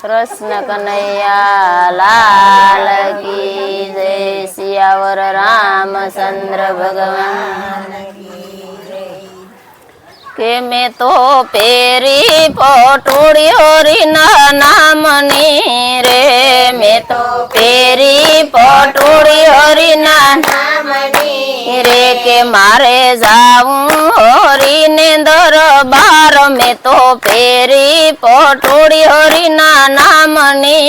कृष्ण कन्हैया लाल की जय। सियावर रामचंद्र भगवान के मैं तो पेरी पटोड़ी हरि नामनी रे। मैं तो पेरी पटोड़ी हरि नामनी रे के मारे जाऊं हरि ने दरबार। मैं तो पेरी पटोड़ी हरि नामनी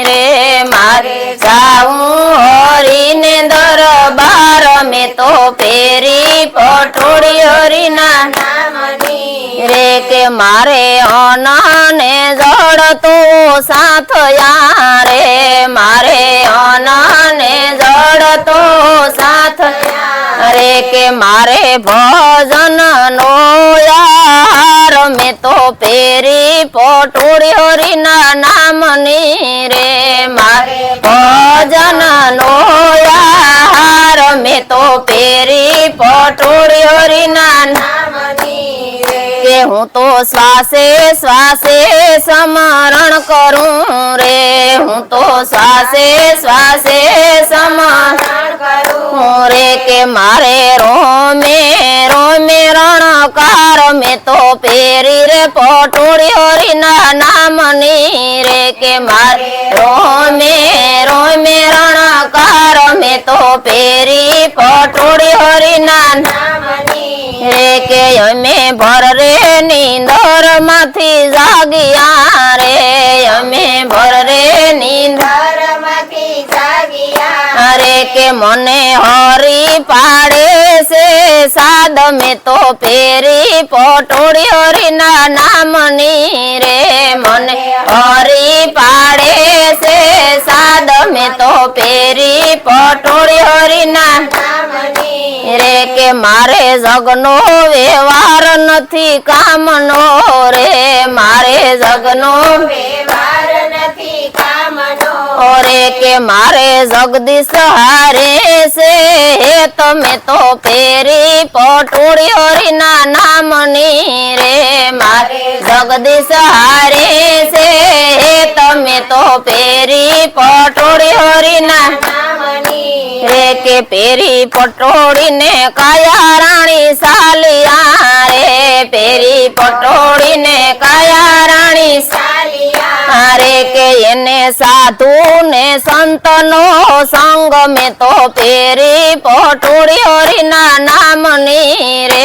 रे मारे जाऊं हरि ने दरबार। मैं तो पेरी पटोड़ी हरि रे के मारे अनने जड़ तो साथ यारे। मारे अनने जड़ तो साथ रे के मारे भजन नो यार। मैं तो पेरी पटोड़ी हरि नामनी रे मारे भजन नो यार। मैं तो पेरी पटोड़ी हरि के हूँ तो श्वासे श्वासे स्मरण करूं रे। हूँ तो श्वासे श्वासे स्मरण करूं रे के मारे रोमे रणकार। मैं तो पेरी रे पटोड़ी हरि नामनी रे के मारे रोमे रणकार। मैं तो पेरी पटोड़ी हरि नामनी रे के यमे भर रे नींदर माथी जागिया रे। यमे भर रे नींदर माथी जागिया रे के मने हरि पाड़े से साध। में तो पेरी पटोड़ी हरि नामनी रे मने हरि पाड़े से साध। में तो पेरी पटोड़ी हरि नामनी रे के मारे जगनो व्यवहार नथी कामनो रे। मारे जगनो व्यवहार नथी कामनो रे के मारे जगदीश हारे से हे। तो मैं तो पेरी पटोड़ी हरि नामनी रे मारे जगदीश हारे से हे। तो मैं तो पेरी पटोड़ी हरि नामनी रे के पेरी पटोड़ी ने काया रानी सालिया रे। पेरी पटोड़ी ने काया रानी सालिया रे के एने साधु ने संतनो संग। में तो पेरी पटोड़ी हरि नामनी रे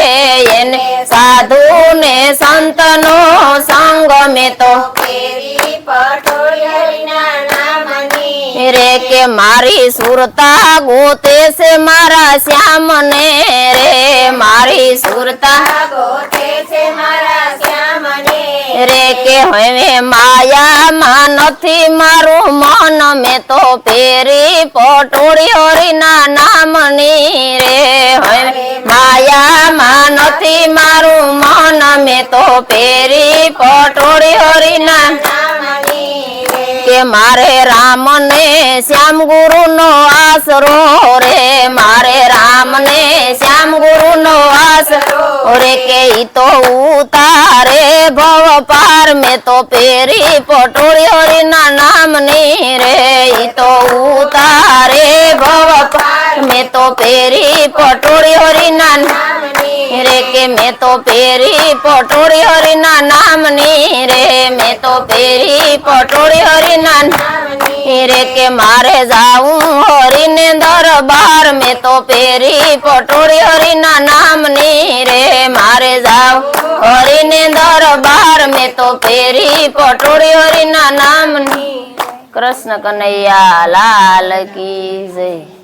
एने साधु ने संतनो संग। में तो पेरी पटोड़ी हरि नामनी रे के मारी सुरता गोते से मारा श्याम ने रे। मारी सुरता गोते से मारा श्याम ने रे के हवे माया मानथी मारू मन। में तो पेरी पटोड़ी हरि नामनी रे हवे माया मानथी मारू मन। में तो पेरी पटोड़ी हरि नामनी के मारे राम ने श्याम गुरु नो आसरो रे। मारे राम ने श्याम गुरु नो आसरो रे के ही तो उतारे भव पार। में तो पेरी पटोड़ी हरि नामनी रे ही तो उतारे भव पार। में तो पेरी पटोड़ी हरि नामनी रे के मैं तो पेरी पटोड़ी हरि नामनी रे। मैं तो पेरी पटोड़ी हरि नामनी रे के मारे जाऊं हरि ने दरबार। में तो पेरी पटोड़ी हरि नामनी रे मारे जाऊं हरि ने दरबार। में तो पेरी पटोड़ी हरि नामनी। कृष्ण कन्हैया लाल की जय।